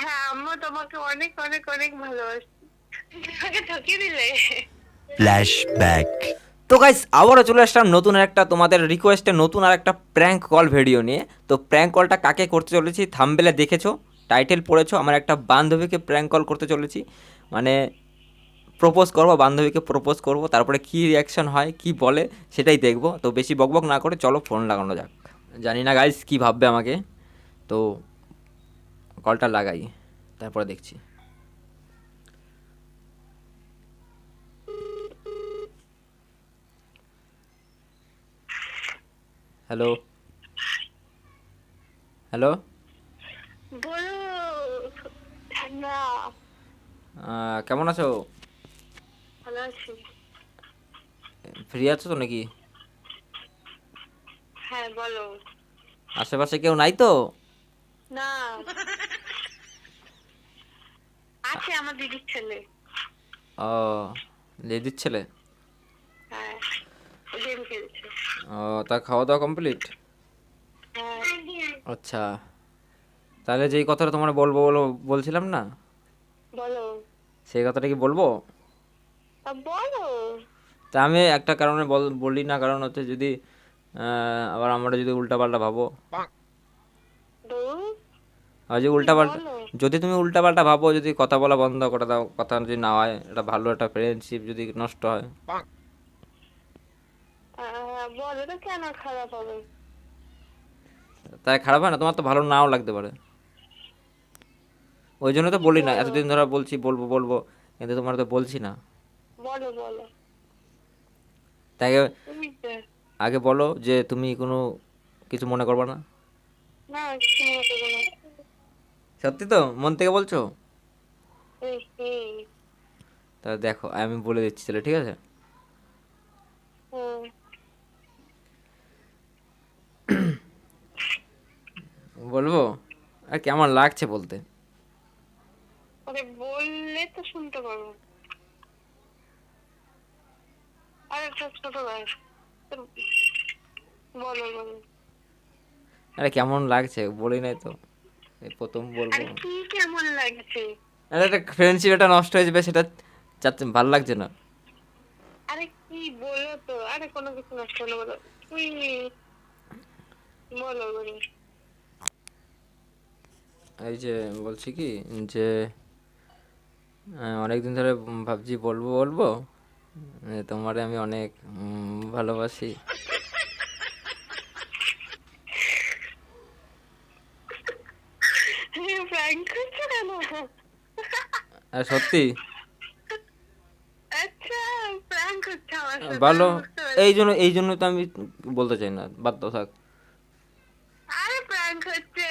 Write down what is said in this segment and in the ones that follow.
হ্যাঁ, আম্মু তোমাকে অনেক অনেক অনেক ভালোবাসি। আমাকে ঠকিয়ে দিলে। ফ্ল্যাশব্যাক। তো গাইস আবারও চলে আসলাম নতুন একটা তোমাদের রিকোয়েস্টে নতুন আর একটা প্র্যাঙ্ক কল ভিডিও নিয়ে। তো প্র্যাঙ্ক কলটা কাকে করতে চলেছি থাম্বনেলে দেখেছো, টাইটেল পড়েছো। আমার একটা বান্ধবীকে প্র্যাঙ্ক কল করতে চলেছি, মানে প্রপোজ করবো, বান্ধবীকে প্রপোজ করবো, তারপরে কী রিয়াকশন হয় কী বলে সেটাই দেখবো। তো বেশি বকবক না করে চলো ফোন লাগানো যাক। জানি না গাইস কী ভাববে আমাকে, তো কলটা লাগাই তারপরে দেখছি। হ্যালো হ্যালো, বলো না। কেমন আছো? ভালো আছি। ফ্রি আছো তো নাকি? হ্যাঁ বলো। আশেপাশে কেউ নাই তো? না, আছে আমার দিদির ছেলে। ও, লেডির ছেলে। হ্যাঁ, গেম খেলছে। ও, তা খাওয়া দাওয়া কমপ্লিট? হ্যাঁ আচ্ছা, তাহলে যেই কথাটা তোমার বলবো বলো বলছিলাম না, বলো। সেই কথাটা কি বলবো? বলো। তা আমি একটা কারণে বলি না, কারণ হচ্ছে যদি আবার আমরা যদি উল্টাপাল্টা ভাবো, বলো আর যদি কি উল্টাপাল্টা, বলো। যদি তুমি উল্টাপাল্টা ভাবো, যদি কথা বলা বন্ধ করে দাও, কথা যদি না হয়, এটা ভালো একটা ফ্রেন্ডশিপ যদি নষ্ট হয়। বলো তো কেন খারাপ হবে। তাই খারাপ হয় না? তোমার তো ভালো নাও লাগতে পারে, ওই জন্য তো কি বলি না, বলো। এতদিন ধরে বলছি বলবো বলবো, কিন্তু তোমার তো বলছি না। বলো বলো। তাই তুমি কে? আগে বলো যে তুমি কোনো কিছু মনে করবে না। না, কিছু মনে করবো না। সত্যি তো, মন থেকে বলছো? এই, এই, তা দেখো আমি বলে দিচ্ছি তাহলে, ঠিক আছে? হুম। বলবো? আর কেমন লাগছে বলতে? ওরে বললে তো শুনতে পারবো। আর একটা ছোট ভাই। বলো বলো। আরে কেমন লাগছে বলি নাই তো, এই প্রথম বলবো। আরে কি কেমন লাগছে। আরে একটা ফ্রেন্ডশিপ এটা নষ্ট হয়ে যাবে, সেটা চাচ্ছে, ভালো লাগছে না। আরে কি বলো তো। আরে কোনো কিছু নষ্ট হলো বলো। তুই বলো বলো। এই যে বলছি কি, যে অনেকদিন ধরে ভাবছি বলবো বলবো, তোমারে আমি অনেক ভালোবাসি। প্র্যাঙ্ক করছো কেন। আর সত্যি আচ্ছা, প্র্যাঙ্ক হচ্ছে আমার সাথে, ভালো, আমি বুঝতে এই পারছি। জন্য এই জন্য তো আমি বলতে চাই না, বাদ দাও থাক। আরে প্র্যাঙ্ক হচ্ছে।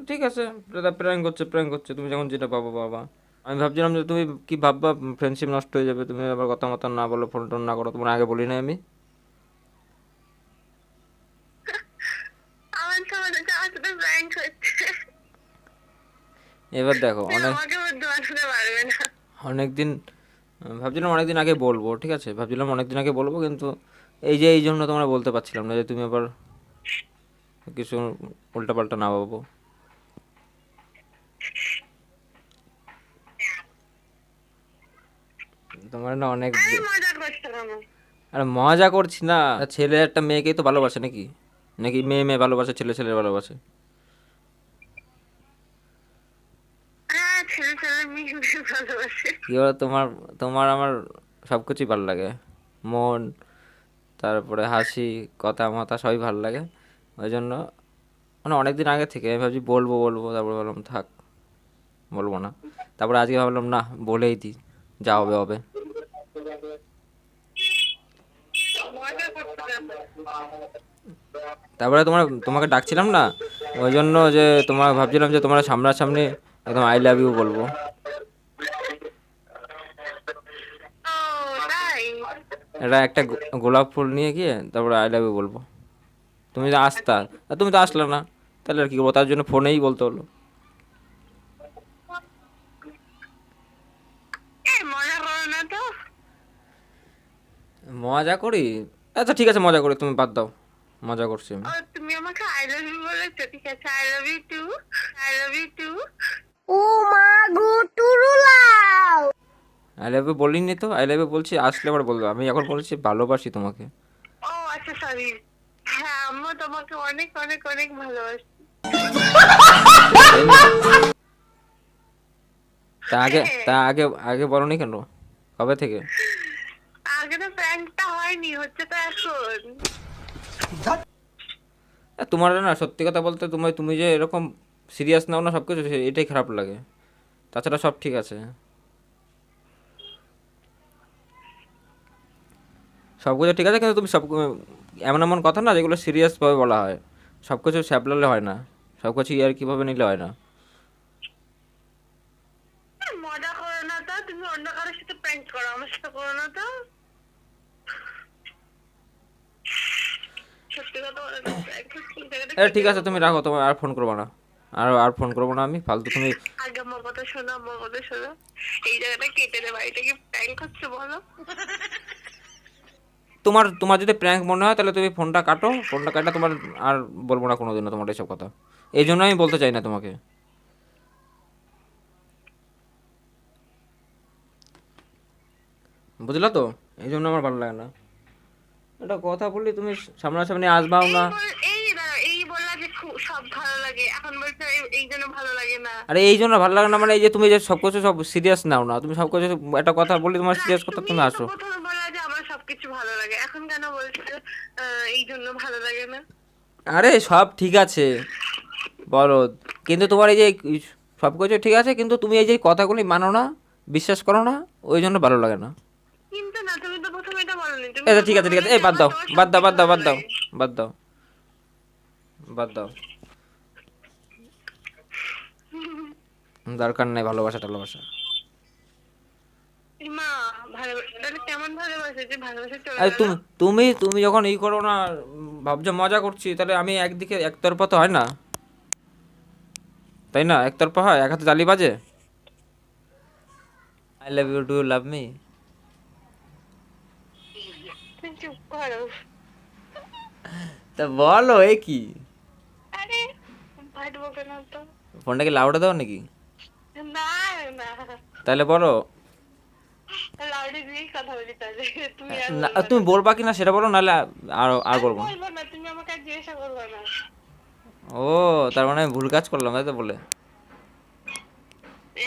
ঠিক আছে, দাদা প্র্যাঙ্ক হচ্ছে, প্র্যাঙ্ক হচ্ছে, তুমি যখন যেটা পাবো বাবা। আমি ভাবছিলাম যে তুমি কি ভাববা, ফ্রেন্ডশিপ নষ্ট হয়ে যাবে, তুমি আবার কথা মতো না বলো, ফোন টোন না করো, তোমার আগে বলি না আমি। আমার তো মনে হচ্ছে আমার সাথে প্র্যাঙ্ক হচ্ছে। এবার দেখো তুই আমাকে বুদ্ধি বানাতে পারবে না। অনেক দিন ভাবছিলাম অনেক দিন আগে বলবো, ঠিক আছে, ভাবছিলাম অনেক দিন আগে বলবো, কিন্তু এই যে এই জন্য তোমরা বলতে পারছিলাম না, যে তুমি আবার কিছু উল্টাপাল্টা না ভাবো। তোমার না অনেক আরে মজা করছো কেন। আরে মজা করছি না, ছেলে একটা মেয়েকেই তো ভালোবাসে নাকি, নাকি মেয়ে মেয়ে ভালোবাসে, ছেলে ছেলে ভালোবাসে? হ্যাঁ, ছেলে ছেলে মেয়ে মেয়ে ভালোবাসে। কি বলো, তোমার তোমার আমার সব কিছুই ভালো লাগে, মন, তারপরে হাসি, কথা মাথা সবই ভালো লাগে। ওই জন্য মানে অনেক দিন আগে থেকে আমি ভাবছি বলবো বলবো, তারপরে ভাবলাম থাক, বলবো না। তারপরে আজকে ভাবলাম না, বলেই দিই, যা হবে হবে। মজা করছো কেন। তারপরে তোমাকে ডাকছিলাম না, ওই জন্য যে তোমার ভাবছিলাম যে তোমার সামনাসামনি একদম আই লাভ ইউ বলবো। ও তাই। এটা একটা গোলাপ ফুল নিয়ে গিয়ে তারপরে আই লাভ ইউ বলবো। তুমি তো আসতা, আর তুমি তো আসলে না, তাহলে আর কি করবো, তার জন্য ফোনেই বলতে হলো। মজা করো না তো। মজা করি? আচ্ছা ঠিক আছে মজা করি, তুমি বাদ দাও, মজা করছি আমি। ও, তুমি আমাকে আই লাভ ইউ বলেছো, ঠিক আছে, I love you too. I love you too. I love you বলিনি তো, আই লাভ ইউ বলছি, আসলে আবার বলবো। আমি এখন বলছি ভালোবাসি তোমাকে। ও আচ্ছা সরি। হ্যাঁ আম্মু তোমাকে অনেক অনেক অনেক ভালোবাসি। তাই না? তা আগে হ্যাঁ। তা আগে আগে বলনি কেন? কবে থেকে? আগে তো প্র্যাঙ্কটা হয়নি, হচ্ছে তো এখন। তোমার না সত্যি কথা বলতে, তুমি তুমি যে এরকম সিরিয়াস নাও না সব কিছু, এটাই খারাপ লাগে। তাছাড়া সব ঠিক আছে, সব কিছু ঠিক আছে, কিন্তু তুমি সব এমন এমন কথা না যেগুলো সিরিয়াসভাবে বলা হয়, সব কিছু স্যাপলালে হয় না, সব কিছু ইয়ার কীভাবে নিলে হয় না। মজা করো না তো, তুমি অন্য কারোর সাথে প্র্যাঙ্ক করো, আমার সাথে করো না তো। সত্যি কথা বলে না, prank হচ্ছে, এই জায়গাটা ঠিক কেটে আছে, তুমি দেবো। রাখো, তোমার আর ফোন করবো না, আর আর ফোন করবো না আমি, ফালতু তুমি। আগে আমার কথা শোনো, আমার কথা শোনো। এই জায়গাটা কেটে দেবো, এটা কি প্র্যাঙ্ক হচ্ছে বলো? তোমার তোমার যদি প্র্যাঙ্ক মনে হয় তাহলে তুমি ফোনটা কাটো, ফোনটা কাটা, তোমার আর বলবো না কোনোদিনও তোমার এসব কথা। এই জন্য আমি বলতে চাই না তোমাকে, বুঝলা তো? এই জন্য আমার ভালো লাগে না। একটা কথা বললি তুমি সামনাসামনি আসবাও না। এই বললা যে সব ভালো লাগে, এখন বলছো এই জন্য ভালো লাগে না। আরে এই জন্য ভালো লাগে না মানে, এই যে তুমি যে সব কিছু সব সিরিয়াস নাও না, তুমি সব কিছু, একটা কথা বললি তোমার সিরিয়াস কথা, তুমি তো আসো। প্রথমে বললা যে আমার সবকিছু ভালো লাগে, এখন কেন বলছো এই জন্য ভালো লাগে না? আরে সব ঠিক আছে বলো, কিন্তু তোমার এই যে সব কিছু ঠিক আছে, কিন্তু তুমি এই যে কথাগুলি মানো না, বিশ্বাস করো না, ওই জন্য ভালো লাগে না। কিন্তু না, তুমি তো প্রথমে এটা বলনি, তুমি আচ্ছা ঠিক প্রথমে আছে ঠিক বললে আছে, যে এই বাদ আমার দাও তোমার বাদ দাও সবকিছু বাদ দাও ভালো বাদ দাও লাগে। বাদ দাও বাদ দাও, দরকার নেই ভালোবাসা টালোবাসা। মা ভালো, তাহলে কেমন ভালোবাসে যে ভালোবাসা চলে আরে গেল? তুমি তুমি তুমি যখন ই করো না, ভাবছো মজা করছি, তাহলে আমি একদিকে একতরফা তো হয় না, তাই না? একতরফা হয়, এক হাতে তালি বাজে। I love you, do you love me? তুমি চুপ করো। তা বলো, এ কি? আরে ফাটবো কেন তো? ফোনটা কি লাউডে দাও নাকি? না না, তাহলে বলো। লাউডে দিয়েই কথা বলি তাহলে, তুমি আর না, বলবা না। তুমি বলবা কি না সেটা বলো, নাহলে আর আর আমি বলবো না। বলবো না, তুমি আমাকে আর জিজ্ঞাসা করবে না। ও, তার মানে আমি ভুল কাজ করলাম তাই তো বলে?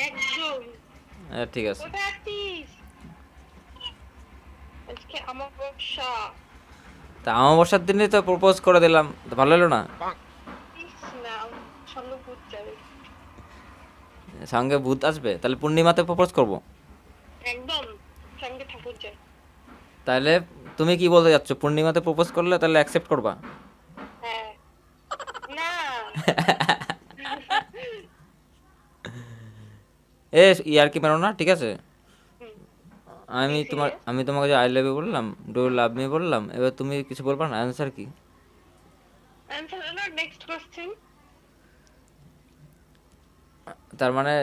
একদম। ঠিক আছে। কোথায় আছিস? আজকে আমার ব্যবসা। তা অমাবস্যার দিনে তো প্রপোজ করে দিলাম, তো ভালো হলো না? ইস না, সঙ্গে ভূত যাবে। সঙ্গে ভূত আসবে? তাহলে পূর্ণিমাতে প্রপোজ করব। একদম, সঙ্গে ঠাকুর যায়। তাহলে তুমি কি বলতে যাচ্ছ, পূর্ণিমাতে প্রপোজ করলে তাহলে অ্যাকসেপ্ট করবা? হ্যাঁ। না। এ ইয়ার কি মেরো না, ঠিক আছে? হুম, আমি তোমার serious? আমি তোমাকে যে আই লাভ ইউ বললাম, ডু ইউ লাভ মি বললাম, এবার তুমি কিছু বলবা না, অ্যান্সার কি? Answer না, next question. তার মানে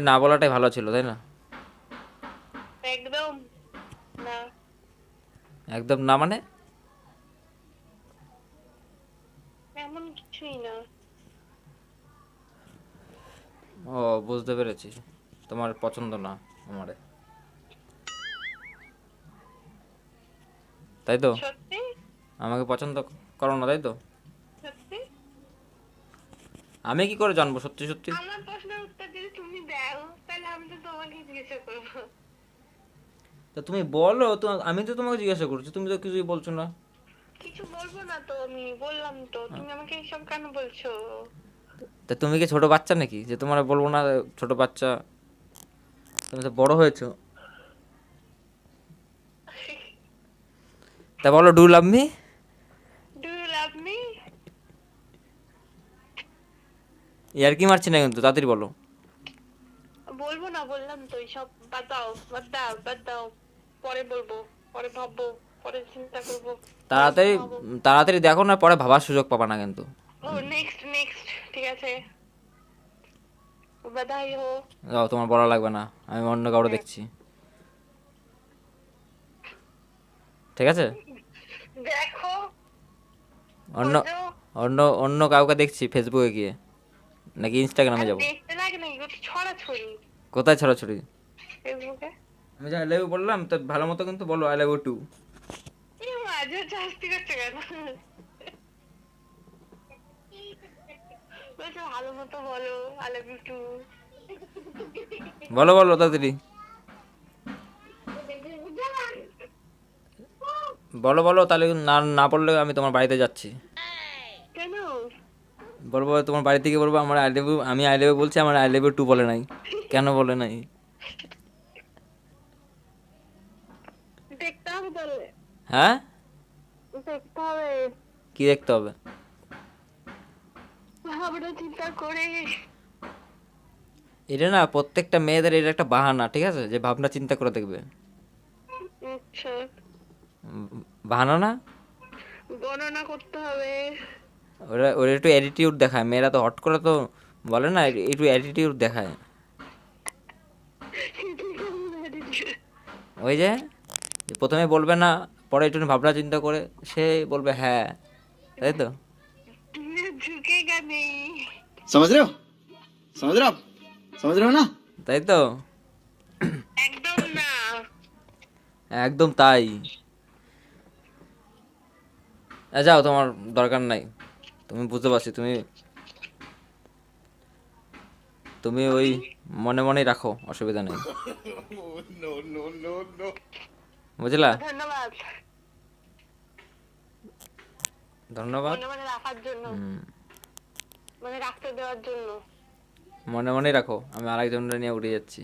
না বলাটাই ভালো ছিল, তাই না? একদম না। একদম না মানে? এমন কিছুই না। ও, বুঝতে পেরেছি, তোমার পছন্দ না আমারে, তাই তো? সত্যি? আমাকে পছন্দ করো না, তাই তো? সত্যি? আমি কি করে জানবো সত্যি সত্যি? আমার প্রশ্নের উত্তর যদি তুমি দাও, তাহলে আমি তো তোমাকে জিজ্ঞাসা করবো। তা তুমি বলো তো, আমি তো তোমাকে জিজ্ঞাসা করছি, তুমি তো কিছুই বলছো না। কিছু বলবো না তো, আমি বললাম তো, তুমি আমাকে এইসব কেন বলছো? তা তুমি কি ছোট বাচ্চা নাকি যে তোমার বলবো না? ছোট বাচ্চা, তুমি তো বড় হয়েছো। তা বলো, do love me? Do you love me? ইয়ার কি মারছি না কিন্তু, তাড়াতাড়ি বলো। বলবো না, বললাম তো, এইসব বাদ দাও, বাদ দাও, বাদ দাও। পরে বলবো, পরে ভাববো, পরে চিন্তা করবো, পরে তাড়াতাড়ি ঘুমাবো। তাড়াতাড়ি দেখো না, পরে ভাবার সুযোগ পাবা না কিন্তু। ও নেক্সট নেক্সট, ঠিক আছে। বাধাই হো। যাও, তোমার বলা লাগবে না, আমি অন্য কাউকে হ্যাঁ। দেখছি, ঠিক আছে? দেখো। অন্য খোঁজো। অন্য অন্য কাউকে দেখছি ফেসবুকে গিয়ে। নাকি ইনস্টাগ্রামে যাব? দেখতে লাগে নাকি ওটা ছড়াছড়ি কোথায় ছড়াছড়ি? ফেসবুকে। আমি যে আই লাভ ইউ বললাম তো ভালো মতো কিন্তু বলো আই লাভ ইউ টু। এই মাঝে চাস্তি করছে কেন? বলছে ভালো মতো বলো আই লাভ ইউ টু। বলো বলো তাড়াতাড়ি বলো বলো, তাহলে না না বললে আমি তোমার বাড়িতে যাচ্ছি। কেন? বলবো তোমার বাড়ি থেকে বলবো আমার আই লাভ ইউ, আমি আই লাভ ইউ বলছি, আমার আই লাভ ইউ টু বলে নাই। কেন বলে নাই? দেখতে হবে তাহলে, হ্যাঁ, দেখতে হবে, কি দেখতে হবে? ভাবনা চিন্তা করে। এটা না প্রত্যেকটা মেয়েদের এটা একটা বাহানা, ঠিক আছে, যে ভাবনা চিন্তা করে দেখবে। আচ্ছা, বাহানা না, গণনা করতে হবে। ওরা ওরা একটু অ্যাটিটিউড দেখায়, মেয়েরা তো হট করে তো বলে না, একটু অ্যাটিটিউড দেখায়। ওই যে প্রথমে বলবে না, পরে একটু ভাবনা চিন্তা করে সে বলবে হ্যাঁ, তাই তো? ঝুঁকেগা নেই। समझ रहे हो समझ रहे हो आप समझ रहे हो ना। তাই তো, একদম না। একদম তাই। যাও, তোমার দরকার নাই, তুমি বুঝতে পারছি, তুমি তুমি ওই মনে মনেই রাখো, অসুবিধা নেই, বুঝলা? ধন্যবাদ, ধন্যবাদ। মনে মনে রাখার জন্য, হুম, মানে রাখতে দেওয়ার জন্য। মনে মনেই রাখো, আমি আরেকজনটা নিয়ে উড়ে যাচ্ছি।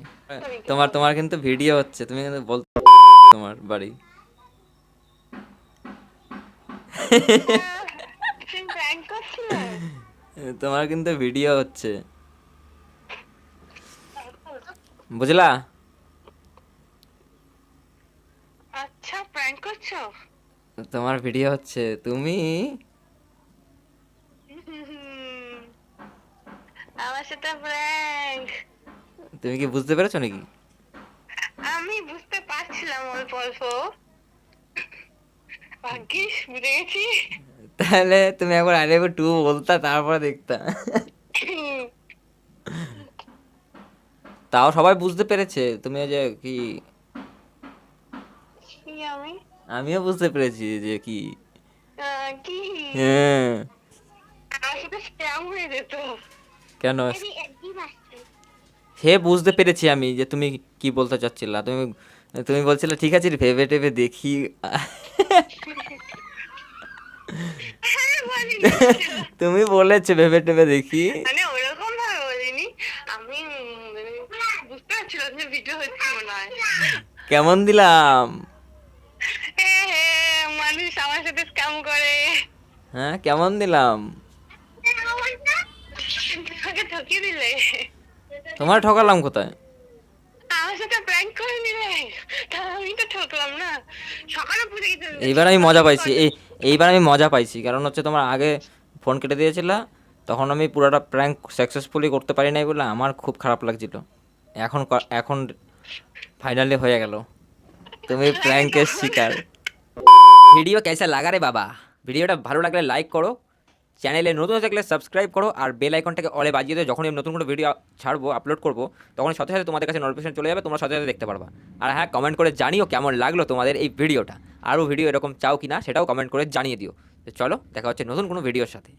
তোমার তোমার কিন্তু ভিডিও হচ্ছে, তুমি কিন্তু বলতে তোমার বাড়ি। তুমি প্র্যাঙ্ক করছিলে? তোমার কিন্তু ভিডিও হচ্ছে, বুঝলা? আচ্ছা, প্র্যাঙ্ক করছো? তোমার ভিডিও হচ্ছে, তুমি আমার সাথে প্র্যাঙ্ক। তুমি কি বুঝতে পেরেছো নাকি? আমি বুঝতে পারছিলাম অল্প অল্প, ভাগ্যিস বুঝে গেছি। তাহলে তুমি একবার আই লাভ ইউ টু বলতা, তারপরে দেখতা। তাও সবাই বুঝতে পেরেছে তুমি যে কি, কি আমি আমিও বুঝতে পেরেছি যে কি। কি হ্যাঁ, আমার সাথে স্ক্যাম হয়ে যেত। কেন? সে বুঝতে পেরেছি আমি যে তুমি কি বলতে চাচ্ছিলা, তুমি তুমি বলছিলে ঠিক আছে রে, ভেবে টেবে দেখি। হ্যাঁ, বলিনি। তুমি বলেছো ভেবে টেবে দেখি। মানে ওরকম ভাবে বলিনি আমি, বুঝতে পারছিলাম যে ভিডিও হচ্ছে মনে হয়। কেমন দিলাম? মানুষ আমার সাথে স্ক্যাম করে। হ্যাঁ, কেমন দিলাম? আমাকে ঠকিয়ে দিলে। তোমার ঠকালাম কোথায়? আমার সাথে প্র্যাঙ্ক করে নিলে, তা আমি তো ঠকলাম না। সকালে বুঝে গেছে। এইবার আমি মজা পাইছি, এইবার আমি মজা পাইছি, কারণ হচ্ছে তোমার আগে ফোন কেটে দিয়েছিলা, তখন আমি পুরোটা প্র্যাঙ্ক সাকসেসফুলি করতে পারি নাই বলে আমার খুব খারাপ লাগছিল। এখন এখন ফাইনালি হয়ে গেল, তুমি প্র্যাঙ্কের শিকার। ভিডিও কেসা লাগা রে বাবা? ভিডিওটা ভালো লাগলে লাইক করো, চ্যানেলে নতুন থাকলে সাবস্ক্রাইব করো, আর বেল আইকনটাকে অলে বাজিয়ে দিও। যখনই আমি নতুন কোনো ভিডিও ছাড়বো, আপলোড করবো, তখন সাথে সাথে তোমাদের কাছে নোটিফিকেশন চলে যাবে, তোমরা সাথে সাথে দেখতে পারবা। আর হ্যাঁ, কমেন্ট করে জানিও কেমন লাগলো তোমাদের এই ভিডিওটা, আরও ভিডিও এরকম চাও কি না সেটাও কমেন্ট করে জানিয়ে দিও। তো চলো, দেখা হচ্ছে নতুন কোনো ভিডিওর সাথে।